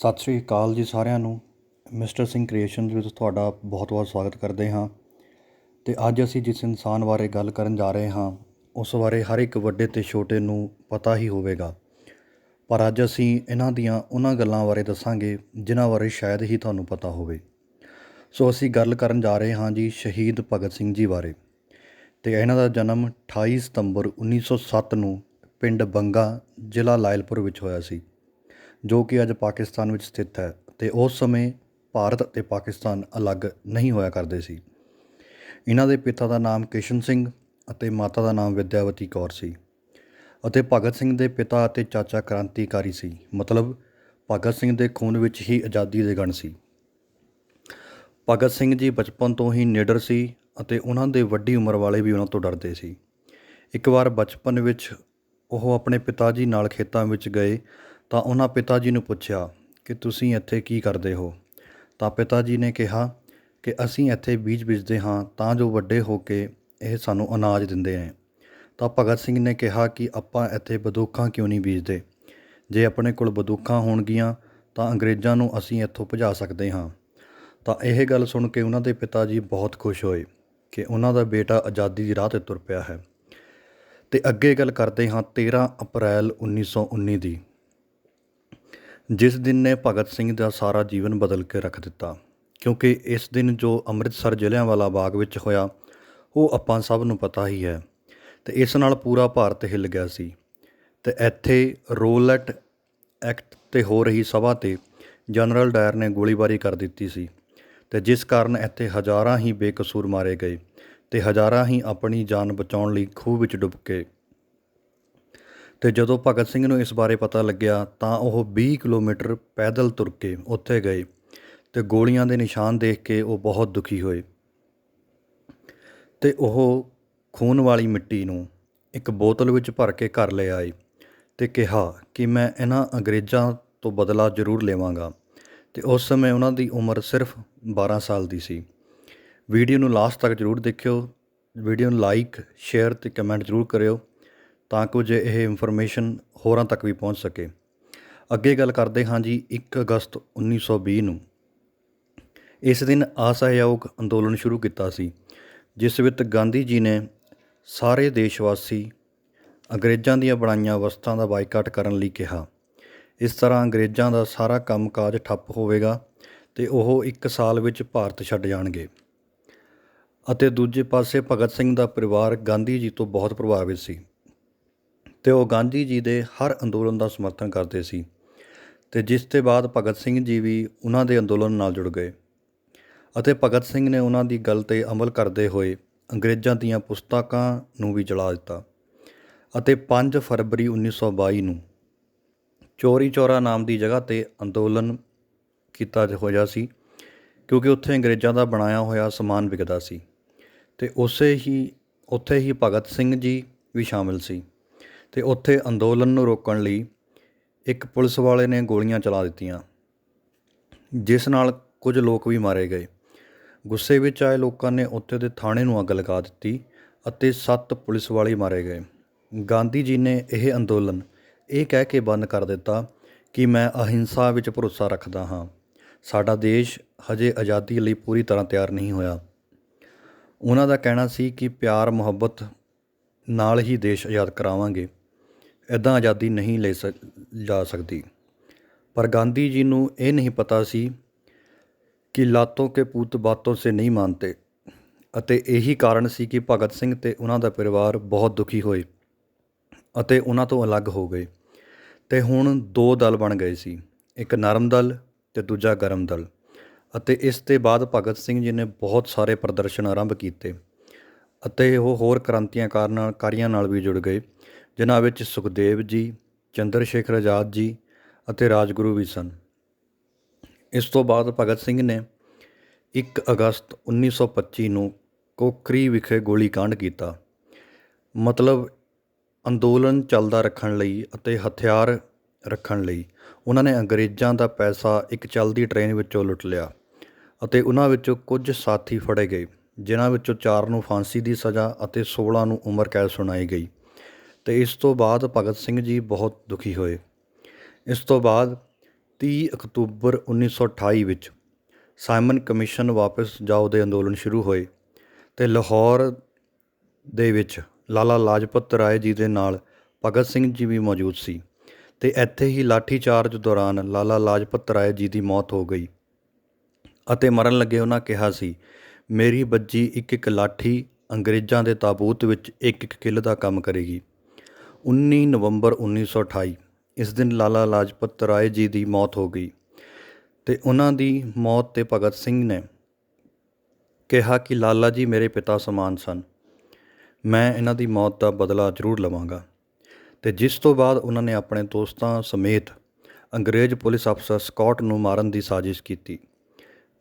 ਸਤਿ ਸ਼੍ਰੀ ਅਕਾਲ ਜੀ ਸਾਰਿਆਂ ਨੂੰ। ਮਿਸਟਰ ਸਿੰਘ ਕ੍ਰੀਏਸ਼ਨ ਵਿੱਚ ਤੁਹਾਡਾ ਬਹੁਤ ਸਵਾਗਤ ਕਰਦੇ ਹਾਂ। ਅਤੇ ਅੱਜ ਅਸੀਂ ਜਿਸ ਇਨਸਾਨ ਬਾਰੇ ਗੱਲ ਕਰਨ ਜਾ ਰਹੇ ਹਾਂ ਉਸ ਬਾਰੇ ਹਰ ਇੱਕ ਵੱਡੇ ਅਤੇ ਛੋਟੇ ਨੂੰ ਪਤਾ ਹੀ ਹੋਵੇਗਾ, ਪਰ ਅੱਜ ਅਸੀਂ ਇਹਨਾਂ ਦੀਆਂ ਉਹਨਾਂ ਗੱਲਾਂ ਬਾਰੇ ਦੱਸਾਂਗੇ ਜਿਨ੍ਹਾਂ ਬਾਰੇ ਸ਼ਾਇਦ ਹੀ ਤੁਹਾਨੂੰ ਪਤਾ ਹੋਵੇ। ਸੋ ਅਸੀਂ ਗੱਲ ਕਰਨ ਜਾ ਰਹੇ ਹਾਂ ਜੀ ਸ਼ਹੀਦ ਭਗਤ ਸਿੰਘ ਜੀ ਬਾਰੇ। ਅਤੇ ਇਹਨਾਂ ਦਾ ਜਨਮ 28 ਸਤੰਬਰ 1907 ਨੂੰ ਪਿੰਡ ਬੰਗਾ, ਜ਼ਿਲ੍ਹਾ ਲਾਇਲਪੁਰ ਵਿੱਚ ਹੋਇਆ ਸੀ, ਜੋ ਕਿ ਅੱਜ ਪਾਕਿਸਤਾਨ ਵਿੱਚ ਸਥਿਤ ਹੈ। ਅਤੇ ਉਸ ਸਮੇਂ ਭਾਰਤ ਅਤੇ ਪਾਕਿਸਤਾਨ ਅਲੱਗ ਨਹੀਂ ਹੋਇਆ ਕਰਦੇ ਸੀ। ਇਹਨਾਂ ਦੇ ਪਿਤਾ ਦਾ ਨਾਮ ਕਿਸ਼ਨ ਸਿੰਘ ਅਤੇ ਮਾਤਾ ਦਾ ਨਾਮ ਵਿਦਿਆਵਤੀ ਕੌਰ ਸੀ। ਅਤੇ ਭਗਤ ਸਿੰਘ ਦੇ ਪਿਤਾ ਅਤੇ ਚਾਚਾ ਕ੍ਰਾਂਤੀਕਾਰੀ ਸੀ, ਮਤਲਬ ਭਗਤ ਸਿੰਘ ਦੇ ਖੂਨ ਵਿੱਚ ਹੀ ਆਜ਼ਾਦੀ ਦੇ ਗਣ ਸੀ। ਭਗਤ ਸਿੰਘ ਜੀ ਬਚਪਨ ਤੋਂ ਹੀ ਨਿਡਰ ਸੀ ਅਤੇ ਉਹਨਾਂ ਦੇ ਵੱਡੀ ਉਮਰ ਵਾਲੇ ਵੀ ਉਹਨਾਂ ਤੋਂ ਡਰਦੇ ਸੀ। ਇੱਕ ਵਾਰ ਬਚਪਨ ਵਿੱਚ ਉਹ ਆਪਣੇ ਪਿਤਾ ਜੀ ਨਾਲ ਖੇਤਾਂ ਵਿੱਚ ਗਏ ਤਾਂ ਉਹਨਾਂ ਪਿਤਾ ਜੀ ਨੂੰ ਪੁੱਛਿਆ ਕਿ ਤੁਸੀਂ ਇੱਥੇ ਕੀ ਕਰਦੇ ਹੋ। ਤਾਂ ਪਿਤਾ ਜੀ ਨੇ ਕਿਹਾ ਕਿ ਅਸੀਂ ਇੱਥੇ ਬੀਜ ਬੀਜਦੇ ਹਾਂ ਤਾਂ ਜੋ ਵੱਡੇ ਹੋ ਕੇ ਇਹ ਸਾਨੂੰ ਅਨਾਜ ਦਿੰਦੇ ਨੇ। ਤਾਂ ਭਗਤ ਸਿੰਘ ਨੇ ਕਿਹਾ ਕਿ ਆਪਾਂ ਇੱਥੇ ਬੰਦੂਕਾਂ ਕਿਉਂ ਨਹੀਂ ਬੀਜਦੇ, ਜੇ ਆਪਣੇ ਕੋਲ ਬੰਦੂਕਾਂ ਹੋਣਗੀਆਂ ਤਾਂ ਅੰਗਰੇਜ਼ਾਂ ਨੂੰ ਅਸੀਂ ਇੱਥੋਂ ਭਜਾ ਸਕਦੇ ਹਾਂ। ਤਾਂ ਇਹ ਗੱਲ ਸੁਣ ਕੇ ਉਹਨਾਂ ਦੇ ਪਿਤਾ ਜੀ ਬਹੁਤ ਖੁਸ਼ ਹੋਏ ਕਿ ਉਹਨਾਂ ਦਾ ਬੇਟਾ ਆਜ਼ਾਦੀ ਦੀ ਰਾਹ 'ਤੇ ਤੁਰ ਪਿਆ ਹੈ। ਅਤੇ ਅੱਗੇ ਗੱਲ ਕਰਦੇ ਹਾਂ 13 ਅਪ੍ਰੈਲ 1919 ਦੀ, ਜਿਸ ਦਿਨ ਨੇ ਭਗਤ ਸਿੰਘ ਦਾ ਸਾਰਾ ਜੀਵਨ ਬਦਲ ਕੇ ਰੱਖ ਦਿੱਤਾ। ਕਿਉਂਕਿ ਇਸ ਦਿਨ ਜੋ ਅੰਮ੍ਰਿਤਸਰ ਜਲ੍ਹਿਆਂਵਾਲਾ ਬਾਗ ਵਿੱਚ ਹੋਇਆ ਉਹ ਆਪਾਂ ਸਭ ਨੂੰ ਪਤਾ ਹੀ ਹੈ। ਅਤੇ ਇਸ ਨਾਲ ਪੂਰਾ ਭਾਰਤ ਹਿੱਲ ਗਿਆ ਸੀ। ਅਤੇ ਇੱਥੇ ਰੋਲੈਟ ਐਕਟ 'ਤੇ ਹੋ ਰਹੀ ਸਭਾ 'ਤੇ ਜਨਰਲ ਡਾਇਰ ਨੇ ਗੋਲੀਬਾਰੀ ਕਰ ਦਿੱਤੀ ਸੀ, ਅਤੇ ਜਿਸ ਕਾਰਨ ਇੱਥੇ ਹਜ਼ਾਰਾਂ ਹੀ ਬੇਕਸੂਰ ਮਾਰੇ ਗਏ ਅਤੇ ਹਜ਼ਾਰਾਂ ਹੀ ਆਪਣੀ ਜਾਨ ਬਚਾਉਣ ਲਈ ਖੂਹ ਵਿੱਚ ਡੁੱਬ ਗਏ। ਅਤੇ ਜਦੋਂ ਭਗਤ ਸਿੰਘ ਨੂੰ ਇਸ ਬਾਰੇ ਪਤਾ ਲੱਗਿਆ ਤਾਂ ਉਹ 20 ਕਿਲੋਮੀਟਰ ਪੈਦਲ ਤੁਰ ਕੇ ਉੱਥੇ ਗਏ ਅਤੇ ਗੋਲੀਆਂ ਦੇ ਨਿਸ਼ਾਨ ਦੇਖ ਕੇ ਉਹ ਬਹੁਤ ਦੁਖੀ ਹੋਏ। ਅਤੇ ਉਹ ਖੂਨ ਵਾਲੀ ਮਿੱਟੀ ਨੂੰ ਇੱਕ ਬੋਤਲ ਵਿੱਚ ਭਰ ਕੇ ਘਰ ਲੈ ਆਏ ਅਤੇ ਕਿਹਾ ਕਿ ਮੈਂ ਇਹਨਾਂ ਅੰਗਰੇਜ਼ਾਂ ਤੋਂ ਬਦਲਾ ਜ਼ਰੂਰ ਲਵਾਂਗਾ। ਅਤੇ ਉਸ ਸਮੇਂ ਉਹਨਾਂ ਦੀ ਉਮਰ ਸਿਰਫ 12 ਸਾਲ ਦੀ ਸੀ। ਵੀਡੀਓ ਨੂੰ ਲਾਸਟ ਤੱਕ ਜ਼ਰੂਰ ਦੇਖਿਓ। ਵੀਡੀਓ ਨੂੰ ਲਾਈਕ, ਸ਼ੇਅਰ ਅਤੇ ਕਮੈਂਟ ਜ਼ਰੂਰ ਕਰਿਓ ਤਾਂ ਕੁਝ ਇਹ ਇਨਫੋਰਮੇਸ਼ਨ ਹੋਰਾਂ ਤੱਕ ਵੀ ਪਹੁੰਚ ਸਕੇ। ਅੱਗੇ ਗੱਲ ਕਰਦੇ ਹਾਂ ਜੀ 1 ਅਗਸਤ 1920 ਨੂੰ। ਇਸ ਦਿਨ ਅਸਹਿਯੋਗ ਅੰਦੋਲਨ ਸ਼ੁਰੂ ਕੀਤਾ ਸੀ, ਜਿਸ ਵਿੱਚ ਗਾਂਧੀ ਜੀ ਨੇ ਸਾਰੇ ਦੇਸ਼ ਵਾਸੀ ਅੰਗਰੇਜ਼ਾਂ ਦੀਆਂ ਬਣਾਈਆਂ ਵਸਤਾਂ ਦਾ ਬਾਈਕਾਟ ਕਰਨ ਲਈ ਕਿਹਾ। ਇਸ ਤਰ੍ਹਾਂ ਅੰਗਰੇਜ਼ਾਂ ਦਾ ਸਾਰਾ ਕੰਮ ਕਾਜ ਠੱਪ ਹੋਵੇਗਾ ਅਤੇ ਉਹ 1 ਸਾਲ ਵਿੱਚ ਭਾਰਤ ਛੱਡ ਜਾਣਗੇ। ਅਤੇ ਦੂਜੇ ਪਾਸੇ ਭਗਤ ਸਿੰਘ ਦਾ ਪਰਿਵਾਰ ਗਾਂਧੀ ਜੀ ਤੋਂ ਬਹੁਤ ਪ੍ਰਭਾਵਿਤ ਸੀ ਅਤੇ ਉਹ ਗਾਂਧੀ ਜੀ ਦੇ ਹਰ ਅੰਦੋਲਨ ਦਾ ਸਮਰਥਨ ਕਰਦੇ ਸੀ। ਅਤੇ ਜਿਸ ਤੋਂ ਬਾਅਦ ਭਗਤ ਸਿੰਘ ਜੀ ਵੀ ਉਹਨਾਂ ਦੇ ਅੰਦੋਲਨ ਨਾਲ ਜੁੜ ਗਏ ਅਤੇ ਭਗਤ ਸਿੰਘ ਨੇ ਉਹਨਾਂ ਦੀ ਗੱਲ 'ਤੇ ਅਮਲ ਕਰਦੇ ਹੋਏ ਅੰਗਰੇਜ਼ਾਂ ਦੀਆਂ ਪੁਸਤਕਾਂ ਨੂੰ ਵੀ ਜਲਾ ਦਿੱਤਾ। ਅਤੇ 5 ਫਰਵਰੀ 1922 ਨੂੰ ਚੌਰੀ ਚੌਰਾ ਨਾਮ ਦੀ ਜਗ੍ਹਾ 'ਤੇ ਅੰਦੋਲਨ ਕੀਤਾ ਹੋਇਆ ਸੀ, ਕਿਉਂਕਿ ਉੱਥੇ ਅੰਗਰੇਜ਼ਾਂ ਦਾ ਬਣਾਇਆ ਹੋਇਆ ਸਮਾਨ ਵਿਕਦਾ ਸੀ। ਅਤੇ ਉੱਥੇ ਹੀ ਭਗਤ ਸਿੰਘ ਜੀ ਵੀ ਸ਼ਾਮਿਲ ਸੀ। ਅਤੇ ਉੱਥੇ ਅੰਦੋਲਨ ਨੂੰ ਰੋਕਣ ਲਈ ਇੱਕ ਪੁਲਿਸ ਵਾਲੇ ਨੇ ਗੋਲੀਆਂ ਚਲਾ ਦਿੱਤੀਆਂ, ਜਿਸ ਨਾਲ ਕੁਝ ਲੋਕ ਵੀ ਮਾਰੇ ਗਏ। ਗੁੱਸੇ ਵਿੱਚ ਆਏ ਲੋਕਾਂ ਨੇ ਉੱਥੇ ਦੇ ਥਾਣੇ ਨੂੰ ਅੱਗ ਲਗਾ ਦਿੱਤੀ ਅਤੇ 7 ਪੁਲਿਸ ਵਾਲੇ ਮਾਰੇ ਗਏ। ਗਾਂਧੀ ਜੀ ਨੇ ਇਹ ਅੰਦੋਲਨ ਇਹ ਕਹਿ ਕੇ ਬੰਦ ਕਰ ਦਿੱਤਾ ਕਿ ਮੈਂ ਅਹਿੰਸਾ ਵਿੱਚ ਭਰੋਸਾ ਰੱਖਦਾ ਹਾਂ, ਸਾਡਾ ਦੇਸ਼ ਹਜੇ ਆਜ਼ਾਦੀ ਲਈ ਪੂਰੀ ਤਰ੍ਹਾਂ ਤਿਆਰ ਨਹੀਂ ਹੋਇਆ। ਉਹਨਾਂ ਦਾ ਕਹਿਣਾ ਸੀ ਕਿ ਪਿਆਰ ਮੁਹੱਬਤ ਨਾਲ ਹੀ ਦੇਸ਼ ਆਜ਼ਾਦ ਕਰਾਵਾਂਗੇ, ਇੱਦਾਂ ਆਜ਼ਾਦੀ ਨਹੀਂ ਜਾ ਸਕਦੀ। ਪਰ ਗਾਂਧੀ ਜੀ ਨੂੰ ਇਹ ਨਹੀਂ ਪਤਾ ਸੀ ਕਿ ਲਾਤੋਂ ਕੇ ਪੂਤ ਬਾਤੋਂ ਸੇ ਨਹੀਂ ਮਾਨਤੇ। ਅਤੇ ਇਹੀ ਕਾਰਨ ਸੀ ਕਿ ਭਗਤ ਸਿੰਘ ਅਤੇ ਉਹਨਾਂ ਦਾ ਪਰਿਵਾਰ ਬਹੁਤ ਦੁਖੀ ਹੋਏ ਅਤੇ ਉਹਨਾਂ ਤੋਂ ਅਲੱਗ ਹੋ ਗਏ। ਅਤੇ ਹੁਣ 2 ਦਲ ਬਣ ਗਏ ਸੀ, ਇੱਕ ਨਰਮ ਦਲ ਅਤੇ ਦੂਜਾ ਗਰਮ ਦਲ। ਅਤੇ ਇਸ ਤੋਂ ਬਾਅਦ ਭਗਤ ਸਿੰਘ ਜੀ ਨੇ ਬਹੁਤ ਸਾਰੇ ਪ੍ਰਦਰਸ਼ਨ ਆਰੰਭ ਕੀਤੇ ਅਤੇ ਉਹ ਹੋਰ ਕਾਰੀਆਂ ਨਾਲ ਵੀ ਜੁੜ ਗਏ, ਜਿਨ੍ਹਾਂ ਵਿੱਚ ਸੁਖਦੇਵ ਜੀ, ਚੰਦਰ ਸ਼ੇਖਰ ਆਜ਼ਾਦ ਜੀ ਅਤੇ ਰਾਜਗੁਰੂ ਵੀ ਸਨ। ਇਸ ਤੋਂ ਬਾਅਦ ਭਗਤ ਸਿੰਘ ਨੇ 1 ਅਗਸਤ 1925 ਨੂੰ ਕੋਕਰੀ ਵਿਖੇ ਗੋਲੀ ਕਾਂਡ ਕੀਤਾ। ਮਤਲਬ ਅੰਦੋਲਨ ਚੱਲਦਾ ਰੱਖਣ ਲਈ ਅਤੇ ਹਥਿਆਰ ਰੱਖਣ ਲਈ ਉਹਨਾਂ ਨੇ ਅੰਗਰੇਜ਼ਾਂ ਦਾ ਪੈਸਾ ਇੱਕ ਚੱਲਦੀ ਟ੍ਰੇਨ ਵਿੱਚੋਂ ਲੁੱਟ ਲਿਆ ਅਤੇ ਉਹਨਾਂ ਵਿੱਚੋਂ ਕੁਝ ਸਾਥੀ ਫੜੇ ਗਏ, ਜਿਨ੍ਹਾਂ ਵਿੱਚੋਂ 4 ਨੂੰ ਫਾਂਸੀ ਦੀ ਸਜ਼ਾ ਅਤੇ 16 ਨੂੰ ਉਮਰ ਕੈਦ ਸੁਣਾਈ ਗਈ। ਅਤੇ ਇਸ ਤੋਂ ਬਾਅਦ ਭਗਤ ਸਿੰਘ ਜੀ ਬਹੁਤ ਦੁਖੀ ਹੋਏ। ਇਸ ਤੋਂ ਬਾਅਦ 30 ਅਕਤੂਬਰ 1928 ਵਿੱਚ ਸਾਈਮਨ ਕਮਿਸ਼ਨ ਵਾਪਸ ਜਾਓ ਦੇ ਅੰਦੋਲਨ ਸ਼ੁਰੂ ਹੋਏ ਅਤੇ ਲਾਹੌਰ ਦੇ ਵਿੱਚ ਲਾਲਾ ਲਾਜਪਤ ਰਾਏ ਜੀ ਦੇ ਨਾਲ ਭਗਤ ਸਿੰਘ ਜੀ ਵੀ ਮੌਜੂਦ ਸੀ ਅਤੇ ਇੱਥੇ ਹੀ ਲਾਠੀਚਾਰਜ ਦੌਰਾਨ ਲਾਲਾ ਲਾਜਪਤ ਰਾਏ ਜੀ ਦੀ ਮੌਤ ਹੋ ਗਈ ਅਤੇ ਮਰਨ ਲੱਗੇ ਉਹਨਾਂ ਕਿਹਾ ਸੀ, ਮੇਰੀ ਬੱਜੀ ਇੱਕ ਇੱਕ ਲਾਠੀ ਅੰਗਰੇਜ਼ਾਂ ਦੇ ਤਾਬੂਤ ਵਿੱਚ ਇੱਕ ਇੱਕ ਕਿੱਲ ਦਾ ਕੰਮ ਕਰੇਗੀ। 19 ਨਵੰਬਰ 1928 ਇਸ ਦਿਨ ਲਾਲਾ ਲਾਜਪਤ ਰਾਏ ਜੀ ਦੀ ਮੌਤ ਹੋ ਗਈ ਅਤੇ ਉਹਨਾਂ ਦੀ ਮੌਤ 'ਤੇ ਭਗਤ ਸਿੰਘ ਨੇ ਕਿਹਾ ਕਿ ਲਾਲਾ ਜੀ ਮੇਰੇ ਪਿਤਾ ਸਮਾਨ ਸਨ, ਮੈਂ ਇਹਨਾਂ ਦੀ ਮੌਤ ਦਾ ਬਦਲਾ ਜ਼ਰੂਰ ਲਵਾਂਗਾ। ਅਤੇ ਜਿਸ ਤੋਂ ਬਾਅਦ ਉਹਨਾਂ ਨੇ ਆਪਣੇ ਦੋਸਤਾਂ ਸਮੇਤ ਅੰਗਰੇਜ਼ ਪੁਲਿਸ ਅਫਸਰ ਸਕਾਟ ਨੂੰ ਮਾਰਨ ਦੀ ਸਾਜ਼ਿਸ਼ ਕੀਤੀ,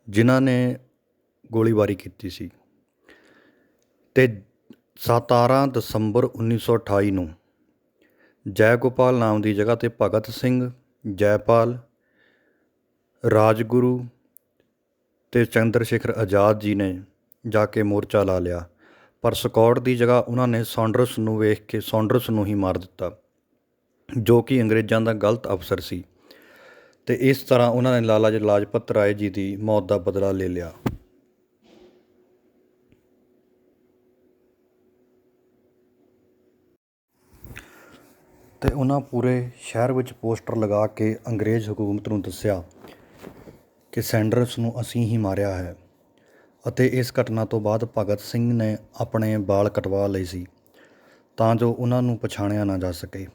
ਜਿਨ੍ਹਾਂ ਨੇ ਗੋਲੀਬਾਰੀ ਕੀਤੀ ਸੀ। ਅਤੇ 17 ਦਸੰਬਰ 1928 ਨੂੰ ਜੈਗੋਪਾਲ ਨਾਮ ਦੀ ਜਗ੍ਹਾ 'ਤੇ ਭਗਤ ਸਿੰਘ, ਜੈਪਾਲ, ਰਾਜਗੁਰੂ ਅਤੇ ਚੰਦਰ ਸ਼ੇਖਰ ਆਜ਼ਾਦ ਜੀ ਨੇ ਜਾ ਕੇ ਮੋਰਚਾ ਲਾ ਲਿਆ, ਪਰ ਸਕਾਟ ਦੀ ਜਗ੍ਹਾ ਉਹਨਾਂ ਨੇ ਸੌਂਡਰਸ ਨੂੰ ਵੇਖ ਕੇ ਸੌਂਡਰਸ ਨੂੰ ਹੀ ਮਾਰ ਦਿੱਤਾ, ਜੋ ਕਿ ਅੰਗਰੇਜ਼ਾਂ ਦਾ ਗਲਤ ਅਫਸਰ ਸੀ। ਅਤੇ ਇਸ ਤਰ੍ਹਾਂ ਉਹਨਾਂ ਨੇ ਲਾਲਾ ਲਾਜਪਤ ਰਾਏ ਜੀ ਦੀ ਮੌਤ ਦਾ ਬਦਲਾ ਲੈ ਲਿਆ। ਅਤੇ ਉਹਨਾਂ ਪੂਰੇ ਸ਼ਹਿਰ ਵਿੱਚ ਪੋਸਟਰ ਲਗਾ ਕੇ ਅੰਗਰੇਜ਼ ਹਕੂਮਤ ਨੂੰ ਦੱਸਿਆ ਕਿ ਸੈਂਡਰਸ ਨੂੰ ਅਸੀਂ ਹੀ ਮਾਰਿਆ ਹੈ। ਅਤੇ ਇਸ ਘਟਨਾ ਤੋਂ ਬਾਅਦ ਭਗਤ ਸਿੰਘ ਨੇ ਆਪਣੇ ਵਾਲ ਕਟਵਾ ਲਏ ਸੀ ਤਾਂ ਜੋ ਉਹਨਾਂ ਨੂੰ ਪਛਾਣਿਆ ਨਾ ਜਾ ਸਕੇ।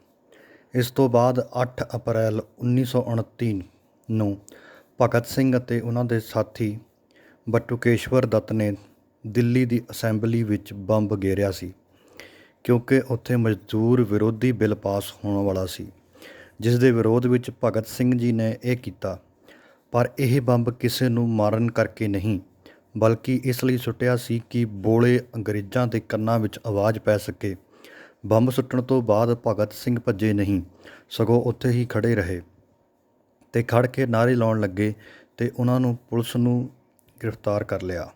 ਇਸ ਤੋਂ ਬਾਅਦ 8 ਅਪ੍ਰੈਲ 1929 ਨੂੰ ਭਗਤ ਸਿੰਘ ਅਤੇ ਉਹਨਾਂ ਦੇ ਸਾਥੀ ਬਟੁਕੇਸ਼ਵਰ ਦੱਤ ਨੇ ਦਿੱਲੀ ਦੀ ਅਸੈਂਬਲੀ ਵਿੱਚ ਬੰਬ ਗੇਰਿਆ ਸੀ, ਕਿਉਂਕਿ ਉੱਥੇ ਮਜ਼ਦੂਰ ਵਿਰੋਧੀ ਬਿੱਲ ਪਾਸ ਹੋਣ ਵਾਲਾ ਸੀ, ਜਿਸ ਦੇ ਵਿਰੋਧ ਵਿੱਚ ਭਗਤ ਸਿੰਘ ਜੀ ਨੇ ਇਹ ਕੀਤਾ। ਪਰ ਇਹ ਬੰਬ ਕਿਸੇ ਨੂੰ ਮਾਰਨ ਕਰਕੇ ਨਹੀਂ, ਬਲਕਿ ਇਸ ਲਈ ਸੁੱਟਿਆ ਸੀ ਕਿ ਬੋਲੇ ਅੰਗਰੇਜ਼ਾਂ ਦੇ ਕੰਨਾਂ ਵਿੱਚ ਆਵਾਜ਼ ਪੈ ਸਕੇ। ਬੰਬ ਸੁੱਟਣ ਤੋਂ ਬਾਅਦ ਭਗਤ ਸਿੰਘ ਭੱਜੇ ਨਹੀਂ, ਸਗੋਂ ਉੱਥੇ ਹੀ ਖੜ੍ਹੇ ਰਹੇ ਅਤੇ ਖੜ੍ਹ ਕੇ ਨਾਅਰੇ ਲਾਉਣ ਲੱਗੇ ਅਤੇ ਉਹਨਾਂ ਨੂੰ ਪੁਲਿਸ ਨੂੰ ਗ੍ਰਿਫਤਾਰ ਕਰ ਲਿਆ,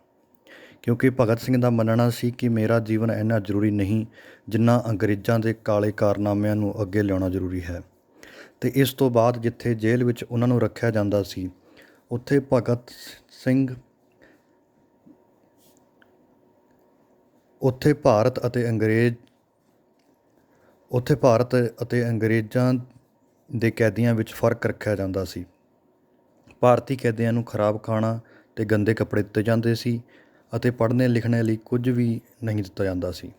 ਕਿਉਂਕਿ ਭਗਤ ਸਿੰਘ ਦਾ ਮੰਨਣਾ ਸੀ ਕਿ ਮੇਰਾ ਜੀਵਨ ਇੰਨਾ ਜ਼ਰੂਰੀ ਨਹੀਂ ਜਿੰਨਾ ਅੰਗਰੇਜ਼ਾਂ ਦੇ ਕਾਲੇ ਕਾਰਨਾਮਿਆਂ ਨੂੰ ਅੱਗੇ ਲਿਆਉਣਾ ਜ਼ਰੂਰੀ ਹੈ। ਅਤੇ ਇਸ ਤੋਂ ਬਾਅਦ ਜਿੱਥੇ ਜੇਲ੍ਹ ਵਿੱਚ ਉਹਨਾਂ ਨੂੰ ਰੱਖਿਆ ਜਾਂਦਾ ਸੀ, ਉੱਥੇ ਭਾਰਤ ਅਤੇ ਅੰਗਰੇਜ਼ਾਂ ਦੇ ਕੈਦੀਆਂ ਵਿੱਚ ਫ਼ਰਕ ਰੱਖਿਆ ਜਾਂਦਾ ਸੀ। ਭਾਰਤੀ ਕੈਦੀਆਂ ਨੂੰ ਖਰਾਬ ਖਾਣਾ ਅਤੇ ਗੰਦੇ ਕੱਪੜੇ ਦਿੱਤੇ ਜਾਂਦੇ ਸੀ ਅਤੇ ਪੜ੍ਹਨੇ ਲਿਖਣੇ ਲਈ ਕੁਝ ਵੀ ਨਹੀਂ ਦਿੱਤਾ ਜਾਂਦਾ ਸੀ,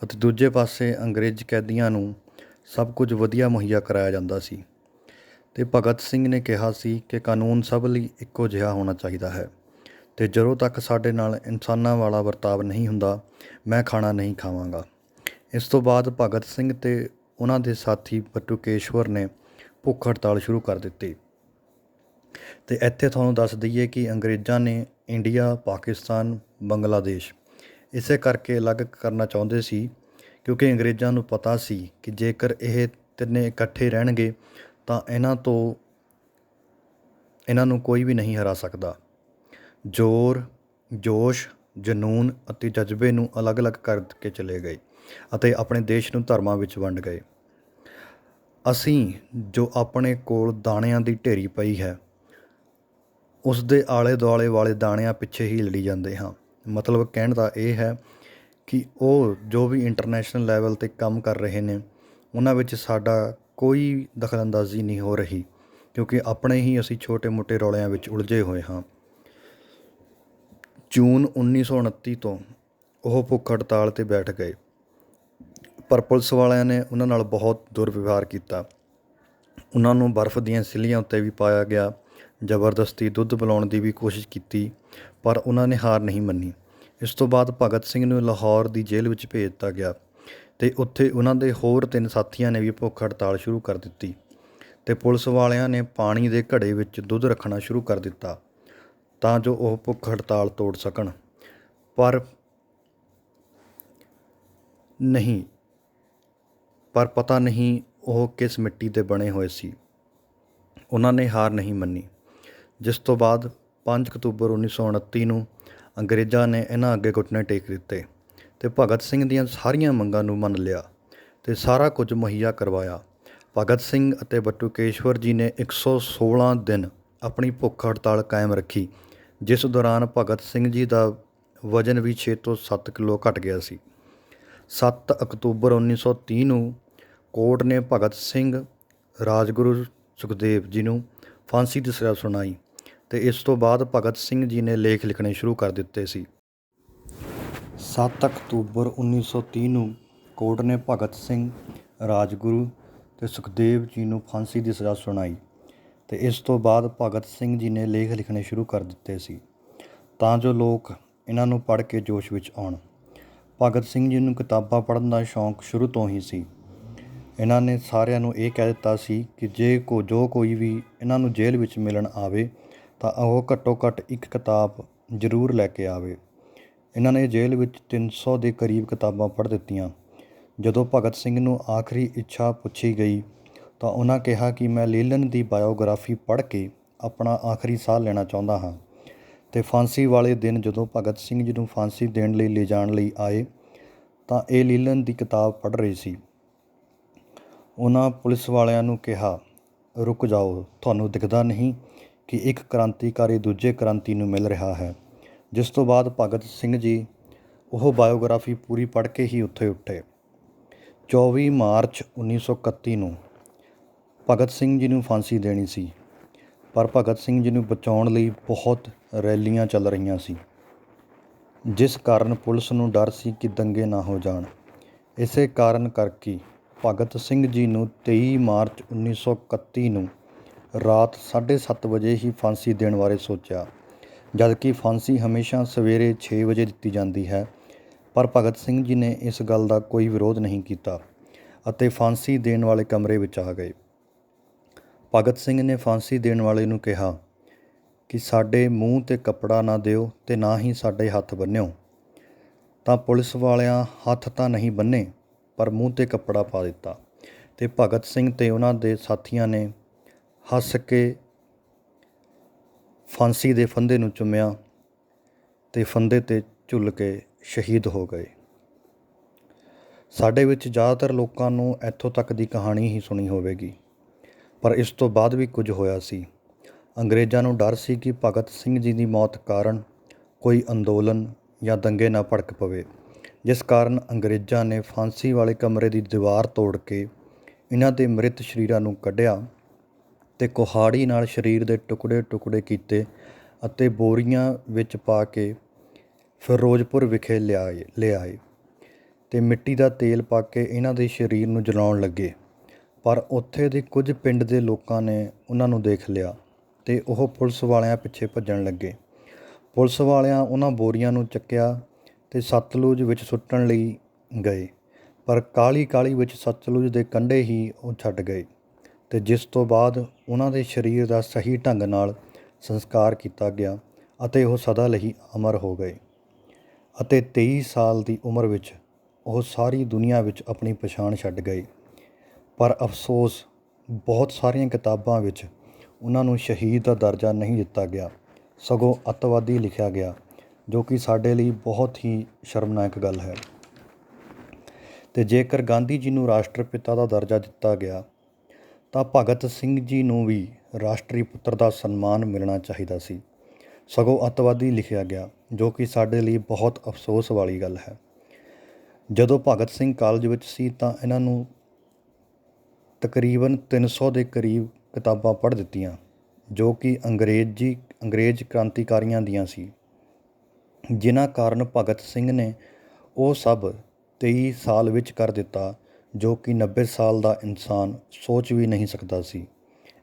ਅਤੇ ਦੂਜੇ ਪਾਸੇ ਅੰਗਰੇਜ਼ ਕੈਦੀਆਂ ਨੂੰ ਸਭ ਕੁਝ ਵਧੀਆ ਮੁਹੱਈਆ ਕਰਾਇਆ ਜਾਂਦਾ ਸੀ। ਅਤੇ ਭਗਤ ਸਿੰਘ ਨੇ ਕਿਹਾ ਸੀ ਕਿ ਕਾਨੂੰਨ ਸਭ ਲਈ ਇੱਕੋ ਜਿਹਾ ਹੋਣਾ ਚਾਹੀਦਾ ਹੈ ਅਤੇ ਜਦੋਂ ਤੱਕ ਸਾਡੇ ਨਾਲ ਇਨਸਾਨਾਂ ਵਾਲਾ ਵਰਤਾਵ ਨਹੀਂ ਹੁੰਦਾ, ਮੈਂ ਖਾਣਾ ਨਹੀਂ ਖਾਵਾਂਗਾ। ਇਸ ਤੋਂ ਬਾਅਦ ਭਗਤ ਸਿੰਘ ਅਤੇ ਉਹਨਾਂ ਦੇ ਸਾਥੀ ਬਟੁਕੇਸ਼ਵਰ ਨੇ ਭੁੱਖ ਹੜਤਾਲ ਸ਼ੁਰੂ ਕਰ ਦਿੱਤੀ। ਅਤੇ ਇੱਥੇ ਤੁਹਾਨੂੰ ਦੱਸ ਦਈਏ ਕਿ ਅੰਗਰੇਜ਼ਾਂ ਨੇ ਇੰਡੀਆ, ਪਾਕਿਸਤਾਨ, ਬੰਗਲਾਦੇਸ਼ ਇਸੇ ਕਰਕੇ ਅਲੱਗ ਕਰਨਾ ਚਾਹੁੰਦੇ ਸੀ, ਕਿਉਂਕਿ ਅੰਗਰੇਜ਼ਾਂ ਨੂੰ ਪਤਾ ਸੀ ਕਿ ਜੇਕਰ ਇਹ ਤਿੰਨੇ ਇਕੱਠੇ ਰਹਿਣਗੇ ਤਾਂ ਇਹਨਾਂ ਨੂੰ ਕੋਈ ਵੀ ਨਹੀਂ ਹਰਾ ਸਕਦਾ। ਜ਼ੋਰ, ਜੋਸ਼, ਜਨੂੰਨ ਅਤੇ ਜਜ਼ਬੇ ਨੂੰ ਅਲੱਗ-ਅਲੱਗ ਕਰਕੇ ਚਲੇ ਗਏ ਅਤੇ ਆਪਣੇ ਦੇਸ਼ ਨੂੰ ਧਰਮਾਂ ਵਿੱਚ ਵੰਡ ਗਏ। ਅਸੀਂ ਜੋ ਆਪਣੇ ਕੋਲ ਦਾਣਿਆਂ ਦੀ ਢੇਰੀ ਪਈ ਹੈ, ਉਸ ਦੇ ਆਲੇ ਦੁਆਲੇ ਵਾਲੇ ਦਾਣਿਆਂ ਪਿੱਛੇ ਹੀ ਲੜੀ ਜਾਂਦੇ ਹਾਂ। ਮਤਲਬ ਕਹਿਣ ਦਾ ਇਹ ਹੈ ਕਿ ਉਹ ਜੋ ਵੀ ਇੰਟਰਨੈਸ਼ਨਲ ਲੈਵਲ 'ਤੇ ਕੰਮ ਕਰ ਰਹੇ ਨੇ, ਉਹਨਾਂ ਵਿੱਚ ਸਾਡਾ ਕੋਈ ਦਖਲਅੰਦਾਜ਼ੀ ਨਹੀਂ ਹੋ ਰਹੀ, ਕਿਉਂਕਿ ਆਪਣੇ ਹੀ ਅਸੀਂ ਛੋਟੇ-ਮੋਟੇ ਰੌਲਿਆਂ ਵਿੱਚ ਉਲਝੇ ਹੋਏ ਹਾਂ। ਜੂਨ 1929 ਤੋਂ ਉਹ ਭੁੱਖ ਹੜਤਾਲ 'ਤੇ ਬੈਠ ਗਏ, ਪਰ ਪੁਲਿਸ ਵਾਲਿਆਂ ਨੇ ਉਹਨਾਂ ਨਾਲ ਬਹੁਤ ਦੁਰਵਿਵਹਾਰ ਕੀਤਾ। ਉਹਨਾਂ ਨੂੰ ਬਰਫ਼ ਦੀਆਂ ਸਿੱਲੀਆਂ ਉੱਤੇ ਵੀ ਪਾਇਆ ਗਿਆ, ਜ਼ਬਰਦਸਤੀ ਦੁੱਧ ਪਿਲਾਉਣ ਦੀ ਵੀ ਕੋਸ਼ਿਸ਼ ਕੀਤੀ, ਪਰ ਉਹਨਾਂ ਨੇ ਹਾਰ ਨਹੀਂ ਮੰਨੀ। ਇਸ ਤੋਂ ਬਾਅਦ ਭਗਤ ਸਿੰਘ ਨੂੰ ਲਾਹੌਰ ਦੀ ਜੇਲ੍ਹ ਵਿੱਚ ਭੇਜ ਦਿੱਤਾ ਗਿਆ ਅਤੇ ਉੱਥੇ ਉਹਨਾਂ ਦੇ ਹੋਰ 3 ਸਾਥੀਆਂ ਨੇ ਵੀ ਭੁੱਖ ਹੜਤਾਲ ਸ਼ੁਰੂ ਕਰ ਦਿੱਤੀ ਅਤੇ ਪੁਲਿਸ ਵਾਲਿਆਂ ਨੇ ਪਾਣੀ ਦੇ ਘੜੇ ਵਿੱਚ ਦੁੱਧ ਰੱਖਣਾ ਸ਼ੁਰੂ ਕਰ ਦਿੱਤਾ ਤਾਂ ਜੋ ਉਹ ਭੁੱਖ ਹੜਤਾਲ ਤੋੜ ਸਕਣ। ਪਰ ਪਤਾ ਨਹੀਂ ਉਹ ਕਿਸ ਮਿੱਟੀ ਦੇ ਬਣੇ ਹੋਏ ਸੀ। ਉਹਨਾਂ ਨੇ ਹਾਰ ਨਹੀਂ ਮੰਨੀ, ਜਿਸ ਤੋਂ ਬਾਅਦ 5 ਅਕਤੂਬਰ 1929 ਨੂੰ ਅੰਗਰੇਜ਼ਾਂ ਨੇ ਇਹਨਾਂ ਅੱਗੇ ਘੁਟਨੇ ਟੇਕ ਦਿੱਤੇ ਅਤੇ ਭਗਤ ਸਿੰਘ ਦੀਆਂ ਸਾਰੀਆਂ ਮੰਗਾਂ ਨੂੰ ਮੰਨ ਲਿਆ ਅਤੇ ਸਾਰਾ ਕੁਝ ਮੁਹੱਈਆ ਕਰਵਾਇਆ। ਭਗਤ ਸਿੰਘ ਅਤੇ ਬਟੁਕੇਸ਼ਵਰ ਜੀ ਨੇ 116 ਦਿਨ ਆਪਣੀ ਭੁੱਖ ਹੜਤਾਲ ਕਾਇਮ ਰੱਖੀ, ਜਿਸ ਦੌਰਾਨ ਭਗਤ ਸਿੰਘ ਜੀ ਦਾ ਵਜ਼ਨ ਵੀ 6 ਤੋਂ 7 ਕਿਲੋ ਘਟ ਗਿਆ ਸੀ। 7 ਅਕਤੂਬਰ 1930 ਨੂੰ ਕੋਰਟ ਨੇ ਭਗਤ ਸਿੰਘ, ਰਾਜਗੁਰੂ ਸੁਖਦੇਵ ਜੀ ਨੂੰ ਫਾਂਸੀ ਦੀ ਸਜ਼ਾ ਸੁਣਾਈ ਅਤੇ ਇਸ ਤੋਂ ਬਾਅਦ ਭਗਤ ਸਿੰਘ ਜੀ ਨੇ ਲੇਖ ਲਿਖਣੇ ਸ਼ੁਰੂ ਕਰ ਦਿੱਤੇ ਸੀ। 7 ਅਕਤੂਬਰ 1930 ਨੂੰ ਕੋਰਟ ਨੇ ਭਗਤ ਸਿੰਘ, ਰਾਜਗੁਰੂ ਅਤੇ ਸੁਖਦੇਵ ਜੀ ਨੂੰ ਫਾਂਸੀ ਦੀ ਸਜ਼ਾ ਸੁਣਾਈ ਅਤੇ ਇਸ ਤੋਂ ਬਾਅਦ ਭਗਤ ਸਿੰਘ ਜੀ ਨੇ ਲੇਖ ਲਿਖਣੇ ਸ਼ੁਰੂ ਕਰ ਦਿੱਤੇ ਸੀ ਤਾਂ ਜੋ ਲੋਕ ਇਹਨਾਂ ਨੂੰ ਪੜ੍ਹ ਕੇ ਜੋਸ਼ ਵਿੱਚ ਆਉਣ। ਭਗਤ ਸਿੰਘ ਜੀ ਨੂੰ ਕਿਤਾਬਾਂ ਪੜ੍ਹਨ ਦਾ ਸ਼ੌਂਕ ਸ਼ੁਰੂ ਤੋਂ ਹੀ ਸੀ। ਇਹਨਾਂ ਨੇ ਸਾਰਿਆਂ ਨੂੰ ਇਹ ਕਹਿ ਦਿੱਤਾ ਸੀ ਕਿ ਜੋ ਕੋਈ ਵੀ ਇਹਨਾਂ ਨੂੰ ਜੇਲ੍ਹ ਵਿੱਚ ਮਿਲਣ ਆਵੇ ਤਾਂ ਉਹ ਘੱਟੋ ਘੱਟ ਇੱਕ ਕਿਤਾਬ ਜ਼ਰੂਰ ਲੈ ਕੇ ਆਵੇ। ਇਹਨਾਂ ਨੇ ਜੇਲ੍ਹ ਵਿੱਚ 300 ਦੇ ਕਰੀਬ ਕਿਤਾਬਾਂ ਪੜ੍ਹ ਦਿੱਤੀਆਂ। ਜਦੋਂ ਭਗਤ ਸਿੰਘ ਨੂੰ ਆਖਰੀ ਇੱਛਾ ਪੁੱਛੀ ਗਈ ਤਾਂ ਉਹਨਾਂ ਕਿਹਾ ਕਿ ਮੈਂ ਲੀਲਨ ਦੀ ਬਾਇਓਗ੍ਰਾਫੀ ਪੜ੍ਹ ਕੇ ਆਪਣਾ ਆਖਰੀ ਸਾਹ ਲੈਣਾ ਚਾਹੁੰਦਾ ਹਾਂ। ਅਤੇ ਫਾਂਸੀ ਵਾਲੇ ਦਿਨ ਜਦੋਂ ਭਗਤ ਸਿੰਘ ਜੀ ਨੂੰ ਫਾਂਸੀ ਦੇਣ ਲਈ ਲਿਜਾਣ ਲਈ ਆਏ ਤਾਂ ਇਹ ਲੀਲਨ ਦੀ ਕਿਤਾਬ ਪੜ੍ਹ ਰਹੇ ਸੀ। ਉਹਨਾਂ ਪੁਲਿਸ ਵਾਲਿਆਂ ਨੂੰ ਕਿਹਾ, ਰੁਕ ਜਾਓ, ਤੁਹਾਨੂੰ ਦਿਖਦਾ ਨਹੀਂ ਕਿ ਇੱਕ ਕ੍ਰਾਂਤੀਕਾਰੀ ਦੂਜੇ ਕ੍ਰਾਂਤੀ ਨੂੰ ਮਿਲ ਰਿਹਾ ਹੈ। ਜਿਸ ਤੋਂ ਬਾਅਦ ਭਗਤ ਸਿੰਘ ਜੀ ਉਹ ਬਾਇਓਗ੍ਰਾਫੀ ਪੂਰੀ ਪੜ੍ਹ ਕੇ ਹੀ ਉੱਥੇ 24 ਮਾਰਚ 1931 ਨੂੰ ਭਗਤ ਸਿੰਘ ਜੀ ਨੂੰ ਫਾਂਸੀ ਦੇਣੀ ਸੀ, ਪਰ ਭਗਤ ਸਿੰਘ ਜੀ ਨੂੰ ਬਚਾਉਣ ਲਈ ਬਹੁਤ ਰੈਲੀਆਂ ਚੱਲ ਰਹੀਆਂ ਸੀ, ਜਿਸ ਕਾਰਨ ਪੁਲਿਸ ਨੂੰ ਡਰ ਸੀ ਕਿ ਦੰਗੇ ਨਾ ਹੋ ਜਾਣ। ਇਸੇ ਕਾਰਨ ਕਰਕੇ ਭਗਤ ਸਿੰਘ ਜੀ ਨੂੰ 23 ਮਾਰਚ 1931 ਨੂੰ ਰਾਤ 7:30 ਵਜੇ ਹੀ ਫਾਂਸੀ ਦੇਣ ਬਾਰੇ ਸੋਚਿਆ, ਜਦਕਿ ਫਾਂਸੀ ਹਮੇਸ਼ਾ ਸਵੇਰੇ 6 ਵਜੇ ਦਿੱਤੀ ਜਾਂਦੀ ਹੈ। ਪਰ ਭਗਤ ਸਿੰਘ ਜੀ ਨੇ ਇਸ ਗੱਲ ਦਾ ਕੋਈ ਵਿਰੋਧ ਨਹੀਂ ਕੀਤਾ ਅਤੇ ਫਾਂਸੀ ਦੇਣ ਵਾਲੇ ਕਮਰੇ ਵਿੱਚ ਆ ਗਏ। ਭਗਤ ਸਿੰਘ ਨੇ ਫਾਂਸੀ ਦੇਣ ਵਾਲੇ ਨੂੰ ਕਿਹਾ ਕਿ ਸਾਡੇ ਮੂੰਹ 'ਤੇ ਕੱਪੜਾ ਨਾ ਦਿਓ ਅਤੇ ਨਾ ਹੀ ਸਾਡੇ ਹੱਥ ਬੰਨ੍ਹਿਓ। ਤਾਂ ਪੁਲਿਸ ਵਾਲਿਆਂ ਹੱਥ ਤਾਂ ਨਹੀਂ ਬੰਨ੍ਹੇ ਪਰ ਮੂੰਹ 'ਤੇ ਕੱਪੜਾ ਪਾ ਦਿੱਤਾ ਅਤੇ ਭਗਤ ਸਿੰਘ ਅਤੇ ਉਹਨਾਂ ਦੇ ਸਾਥੀਆਂ ਨੇ ਹੱਸ ਕੇ ਫਾਂਸੀ ਦੇ ਫੰਦੇ ਨੂੰ ਚੁੰਮਿਆ ਅਤੇ ਫੰਦੇ 'ਤੇ ਝੁੱਲ ਕੇ ਸ਼ਹੀਦ ਹੋ ਗਏ। ਸਾਡੇ ਵਿੱਚ ਜ਼ਿਆਦਾਤਰ ਲੋਕਾਂ ਨੂੰ ਇੱਥੋਂ ਤੱਕ ਦੀ ਕਹਾਣੀ ਹੀ ਸੁਣੀ ਹੋਵੇਗੀ, ਪਰ ਇਸ ਤੋਂ ਬਾਅਦ ਵੀ ਕੁਝ ਹੋਇਆ ਸੀ। ਅੰਗਰੇਜ਼ਾਂ ਨੂੰ ਡਰ ਸੀ ਕਿ ਭਗਤ ਸਿੰਘ ਜੀ ਦੀ ਮੌਤ ਕਾਰਨ ਕੋਈ ਅੰਦੋਲਨ ਜਾਂ ਦੰਗੇ ਨਾ ਭੜਕ ਪਵੇ, ਜਿਸ ਕਾਰਨ ਅੰਗਰੇਜ਼ਾਂ ਨੇ ਫਾਂਸੀ ਵਾਲੇ ਕਮਰੇ ਦੀ ਦੀਵਾਰ ਤੋੜ ਕੇ ਇਹਨਾਂ ਦੇ ਮ੍ਰਿਤ ਸਰੀਰਾਂ ਨੂੰ ਕੱਢਿਆ ਅਤੇ ਕੁਹਾੜੀ ਨਾਲ ਸਰੀਰ ਦੇ ਟੁਕੜੇ ਕੀਤੇ ਅਤੇ ਬੋਰੀਆਂ ਵਿੱਚ ਪਾ ਕੇ ਫਿਰੋਜ਼ਪੁਰ ਵਿਖੇ ਲਿਆਏ ਅਤੇ ਮਿੱਟੀ ਦਾ ਤੇਲ ਪਾ ਕੇ ਇਹਨਾਂ ਦੇ ਸਰੀਰ ਨੂੰ ਜਲਾਉਣ ਲੱਗੇ। ਪਰ ਉੱਥੇ ਦੇ ਕੁਝ ਪਿੰਡ ਦੇ ਲੋਕਾਂ ਨੇ ਉਹਨਾਂ ਨੂੰ ਦੇਖ ਲਿਆ ਅਤੇ ਉਹ ਪੁਲਿਸ ਵਾਲਿਆਂ ਪਿੱਛੇ ਭੱਜਣ ਲੱਗੇ। ਪੁਲਿਸ ਵਾਲਿਆਂ ਉਹਨਾਂ ਬੋਰੀਆਂ ਨੂੰ ਚੱਕਿਆ ਅਤੇ ਸਤਲੁਜ ਵਿੱਚ ਸੁੱਟਣ ਲਈ ਗਏ, ਪਰ ਕਾਹਲੀ ਵਿੱਚ ਸਤਲੁਜ ਦੇ ਕੰਢੇ ਹੀ ਉਹ ਛੱਡ ਗਏ ਅਤੇ ਜਿਸ ਤੋਂ ਬਾਅਦ ਉਹਨਾਂ ਦੇ ਸਰੀਰ ਦਾ ਸਹੀ ਢੰਗ ਨਾਲ ਸੰਸਕਾਰ ਕੀਤਾ ਗਿਆ ਅਤੇ ਉਹ ਸਦਾ ਲਈ ਅਮਰ ਹੋ ਗਏ ਅਤੇ 23 ਸਾਲ ਦੀ ਉਮਰ ਵਿੱਚ ਉਹ ਸਾਰੀ ਦੁਨੀਆ ਵਿੱਚ ਆਪਣੀ ਪਛਾਣ ਛੱਡ ਗਏ। ਪਰ ਅਫਸੋਸ, ਬਹੁਤ ਸਾਰੀਆਂ ਕਿਤਾਬਾਂ ਵਿੱਚ ਉਹਨਾਂ ਨੂੰ ਸ਼ਹੀਦ ਦਾ ਦਰਜਾ ਨਹੀਂ ਦਿੱਤਾ ਗਿਆ, ਸਗੋਂ ਅੱਤਵਾਦੀ ਲਿਖਿਆ ਗਿਆ, ਜੋ ਕਿ ਸਾਡੇ ਲਈ ਬਹੁਤ ਹੀ ਸ਼ਰਮਨਾਕ ਗੱਲ ਹੈ। ਅਤੇ ਜੇਕਰ ਗਾਂਧੀ ਜੀ ਨੂੰ ਰਾਸ਼ਟਰਪਿਤਾ ਦਾ ਦਰਜਾ ਦਿੱਤਾ ਗਿਆ ਤਾਂ ਭਗਤ ਸਿੰਘ ਜੀ ਨੂੰ ਵੀ ਰਾਸ਼ਟਰੀ ਪੁੱਤਰ ਦਾ ਸਨਮਾਨ ਮਿਲਣਾ ਚਾਹੀਦਾ ਸੀ, ਸਗੋਂ ਅੱਤਵਾਦੀ ਲਿਖਿਆ ਗਿਆ, ਜੋ ਕਿ ਸਾਡੇ ਲਈ ਬਹੁਤ ਅਫਸੋਸ ਵਾਲੀ ਗੱਲ ਹੈ। ਜਦੋਂ ਭਗਤ ਸਿੰਘ ਕਾਲਜ ਵਿੱਚ ਸੀ ਤਾਂ ਇਹਨਾਂ ਨੂੰ ਤਕਰੀਬਨ 300 ਦੇ ਕਰੀਬ ਕਿਤਾਬਾਂ ਪੜ੍ਹ ਦਿੱਤੀਆਂ, ਜੋ ਕਿ ਅੰਗਰੇਜ਼ ਕ੍ਰਾਂਤੀਕਾਰੀਆਂ ਦੀਆਂ ਸੀ, ਜਿਨ੍ਹਾਂ ਕਾਰਨ ਭਗਤ ਸਿੰਘ ਨੇ ਉਹ ਸਭ 23 ਸਾਲ ਵਿੱਚ ਕਰ ਦਿੱਤਾ, ਜੋ ਕਿ 90 ਸਾਲ ਦਾ ਇਨਸਾਨ ਸੋਚ ਵੀ ਨਹੀਂ ਸਕਦਾ ਸੀ।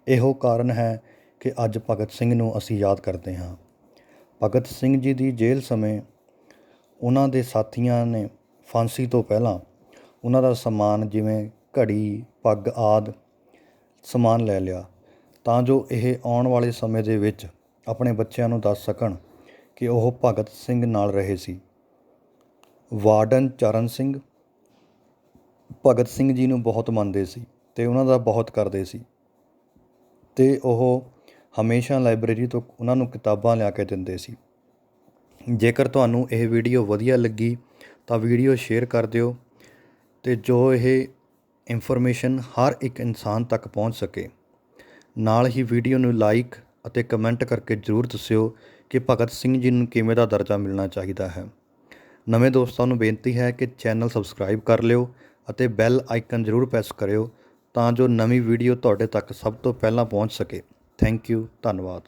ਇਹੋ ਕਾਰਨ ਹੈ ਕਿ ਅੱਜ ਭਗਤ ਸਿੰਘ ਨੂੰ ਅਸੀਂ ਯਾਦ ਕਰਦੇ ਹਾਂ। ਭਗਤ ਸਿੰਘ ਜੀ ਦੀ ਜੇਲ੍ਹ ਸਮੇਂ ਉਹਨਾਂ ਦੇ ਸਾਥੀਆਂ ਨੇ ਫਾਂਸੀ ਤੋਂ ਪਹਿਲਾਂ ਉਹਨਾਂ ਦਾ ਸਮਾਨ ਜਿਵੇਂ ਘੜੀ, ਪੱਗ ਆਦਿ ਸਮਾਨ ਲੈ ਲਿਆ ਤਾਂ ਜੋ ਇਹ ਆਉਣ ਵਾਲੇ ਸਮੇਂ ਦੇ ਵਿੱਚ ਆਪਣੇ ਬੱਚਿਆਂ ਨੂੰ ਦੱਸ ਸਕਣ ਕਿ ਉਹ ਭਗਤ ਸਿੰਘ ਨਾਲ ਰਹੇ ਸੀ। ਵਾਰਡਨ ਚਰਨ ਸਿੰਘ ਭਗਤ ਸਿੰਘ ਜੀ ਨੂੰ ਬਹੁਤ ਮੰਨਦੇ ਸੀ ਅਤੇ ਉਹਨਾਂ ਦਾ ਬਹੁਤ ਕਰਦੇ ਸੀ ਅਤੇ ਉਹ ਹਮੇਸ਼ਾ ਲਾਇਬ੍ਰੇਰੀ ਤੋਂ ਉਹਨਾਂ ਨੂੰ ਕਿਤਾਬਾਂ ਲਿਆ ਕੇ ਦਿੰਦੇ ਸੀ। ਜੇਕਰ ਤੁਹਾਨੂੰ ਇਹ ਵੀਡੀਓ ਵਧੀਆ ਲੱਗੀ ਤਾਂ ਵੀਡੀਓ ਸ਼ੇਅਰ ਕਰ ਦਿਓ ਅਤੇ ਜੋ ਇਹ ਇਨਫੋਰਮੇਸ਼ਨ ਹਰ ਇੱਕ ਇਨਸਾਨ ਤੱਕ ਪਹੁੰਚ ਸਕੇ। ਨਾਲ ਹੀ ਵੀਡੀਓ ਨੂੰ ਲਾਈਕ ਅਤੇ ਕਮੈਂਟ ਕਰਕੇ ਜ਼ਰੂਰ ਦੱਸਿਓ ਕਿ ਭਗਤ ਸਿੰਘ ਜੀ ਨੂੰ ਕਿਵੇਂ ਦਾ ਦਰਜਾ ਮਿਲਣਾ ਚਾਹੀਦਾ ਹੈ। ਨਵੇਂ ਦੋਸਤਾਂ ਨੂੰ ਬੇਨਤੀ ਹੈ ਕਿ ਚੈਨਲ ਸਬਸਕ੍ਰਾਈਬ ਕਰ ਲਿਓ ਅਤੇ ਬੈਲ ਆਈਕਨ ਜ਼ਰੂਰ ਪ੍ਰੈਸ ਕਰਿਓ ਤਾਂ ਜੋ ਨਵੀਂ ਵੀਡੀਓ ਤੁਹਾਡੇ ਤੱਕ ਸਭ ਤੋਂ ਪਹਿਲਾਂ ਪਹੁੰਚ ਸਕੇ। ਥੈਂਕ ਯੂ, ਧੰਨਵਾਦ।